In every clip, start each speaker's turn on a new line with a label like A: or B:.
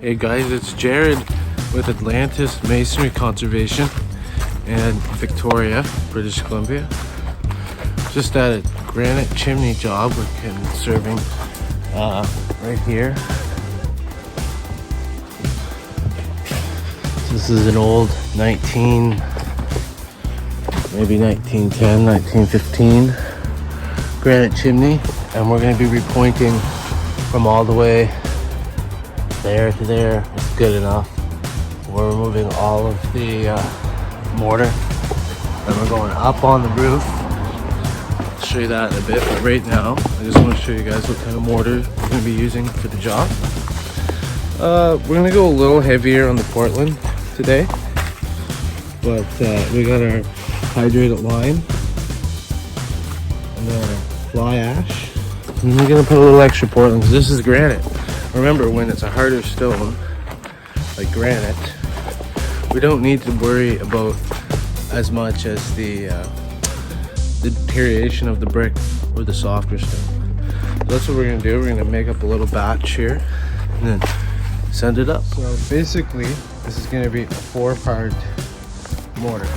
A: Hey guys, it's Jared with Atlantis Masonry Conservation in Victoria, British Columbia. Just at a granite chimney job we're serving right here. This is an old maybe 1910, 1915 granite chimney, and we're going to be repointing from all the way there to there. It's good enough. We're removing all of the mortar, and we're going up on the roof. I'll show you that in a bit, but right now I just want to show you guys what kind of mortar we're going to be using for the job. We're going to go a little heavier on the Portland today, but we got our hydrated lime and our fly ash, and we're going to put a little extra Portland because this is granite. Remember, when it's a harder stone like granite, we don't need to worry about as much as the deterioration of the brick or the softer stone. So that's what we're going to do. We're going to make up a little batch here and then send it up. So basically, this is going to be a 4-part mortar.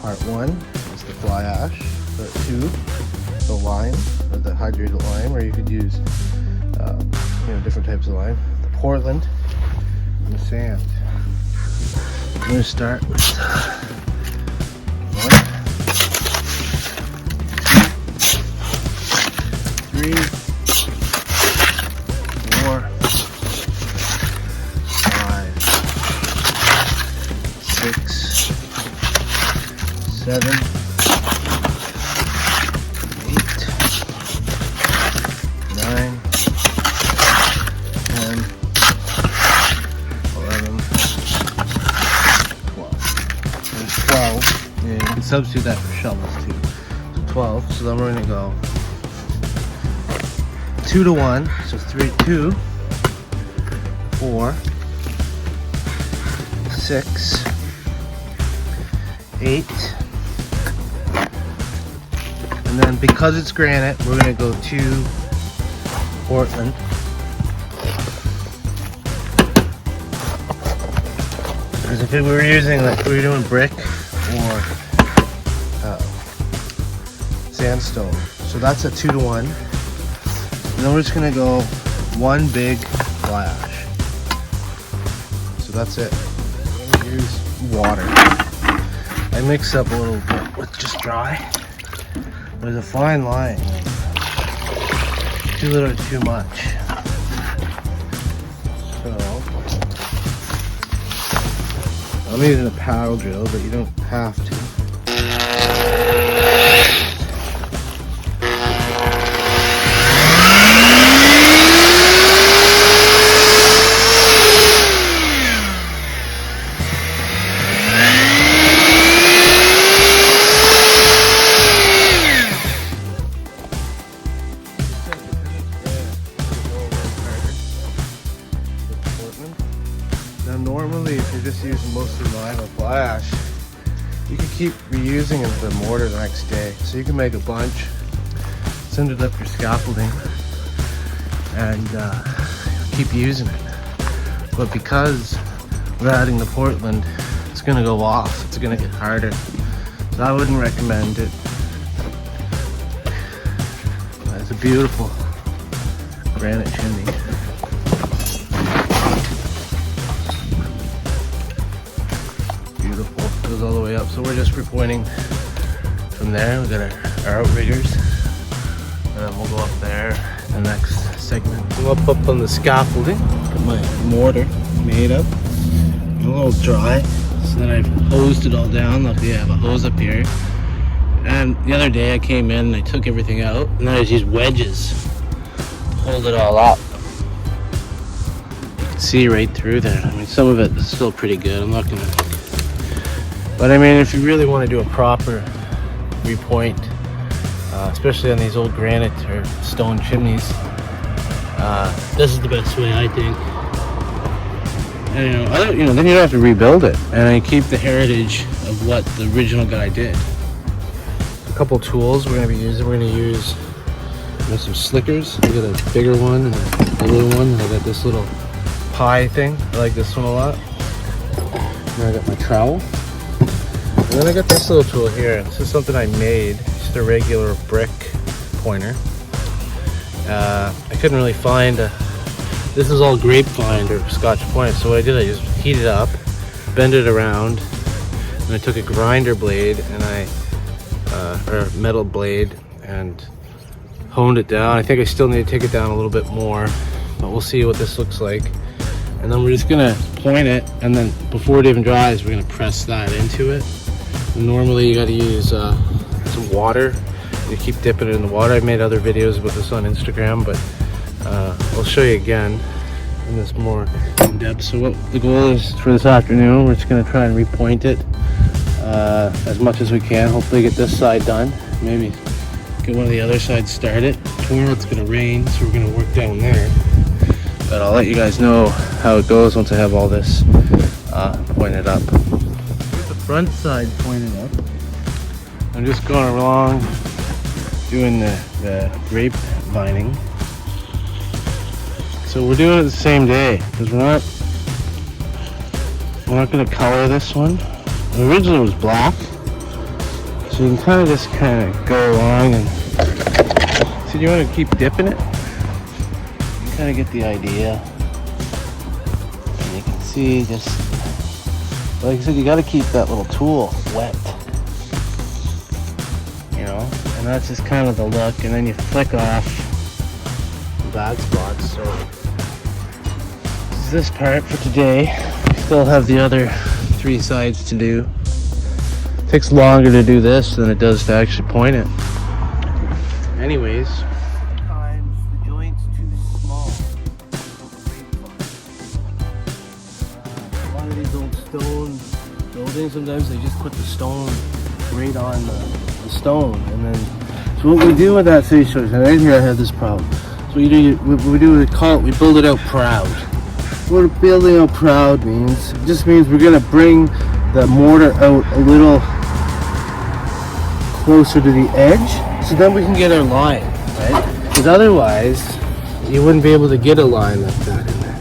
A: Part 1 is the fly ash. Part 2, the lime, or the hydrated lime, or you could use different types of lime, the Portland, and the sand. I'm going to start with 1, 2, 3, 4, 5, 6, 7, 8, 9, 10, 11, 12. And 12. Yeah, you can substitute that for shovels too. So 12. So then we're going to go 2 to 1. So 3, 2, 4, 6, 8. And then because it's granite, we're going to go 2 Portland. Because if we were using, like, we were doing brick or sandstone, so that's a 2 to 1. And then we're just gonna go 1 big fly ash. So that's it. We're gonna use water. I mix up a little bit with just dry. There's a fine line. Too little, too much. I'm using a paddle drill, but you don't have to. Now normally, if you're just using mostly lime or fly ash, you can keep reusing it for mortar the next day. So you can make a bunch, send it up your scaffolding, and keep using it. But because we're adding the Portland, it's gonna go off. It's gonna get harder. So I wouldn't recommend it. It's a beautiful granite chimney. Beautiful, goes all the way up. So we're just repointing from there. We got our outriggers, and then we'll go up there the next segment. Go up on the scaffolding, get my mortar made up, a little dry. So then I've hosed it all down. Luckily I have a hose up here. And the other day I came in and I took everything out, and then I just used wedges to hold it all up. You can see right through there. I mean, some of it is still pretty good. I'm not gonna. But I mean, if you really want to do a proper repoint, especially on these old granite or stone chimneys, this is the best way, I think. And then you don't have to rebuild it, and I keep the heritage of what the original guy did. A couple tools we're going to be using. We're going to use some slickers. We got a bigger one and a little one. I got this little pie thing. I like this one a lot. Then I got my trowel. And then I got this little tool here. This is something I made. Just a regular brick pointer. I couldn't really find this is all grapevine or Scotch point. So what I did, I just heat it up, bend it around, and I took a grinder blade and or a metal blade, and honed it down. I think I still need to take it down a little bit more, but we'll see what this looks like. And then we're just gonna point it, and then before it even dries, we're gonna press that into it. And normally you gotta use some water. You keep dipping it in the water. I've made other videos about this on Instagram, but I'll show you again in this more in depth. So what the goal is for this afternoon, we're just gonna try and repoint it as much as we can. Hopefully get this side done. Maybe get one of the other sides started. Tomorrow it's gonna rain, so we're gonna work down there. But I'll let you guys know how it goes once I have all this pointed up. Here's the front side pointed up. I'm just going along doing the grape vining. So we're doing it the same day because we're not going to color this one. Originally it was black, so you can kind of just go along and so you want to keep dipping it. You kind of get the idea. And you can see just like I said, you got to keep that little tool wet. You know, and that's just kind of the look. And then you flick off the bad spots. So this is this part for today. We still have the other 3 sides to do. It takes longer to do this than it does to actually point it. Anyways, sometimes the joint's too small. A lot of these old stone buildings, sometimes they just put the stone right on the stone, and then so what we do with that situation, and right here I have this problem. So we build it out proud. What building out proud means, it just means we're gonna bring the mortar out a little closer to the edge, so then we can get our line, right? Because otherwise, you wouldn't be able to get a line like that in there.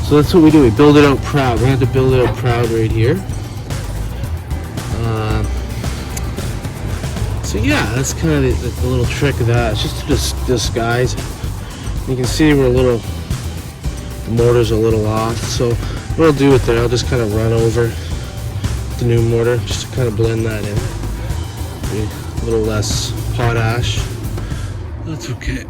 A: So that's what we do. We build it out proud. We're gonna have to build it out proud right here. So yeah, that's kind of the little trick of that. It's just to disguise. You can see we're the mortar's a little off. So what I'll do with it, I'll just kind of run over the new mortar just to kind of blend that in. Be a little less potash. That's okay.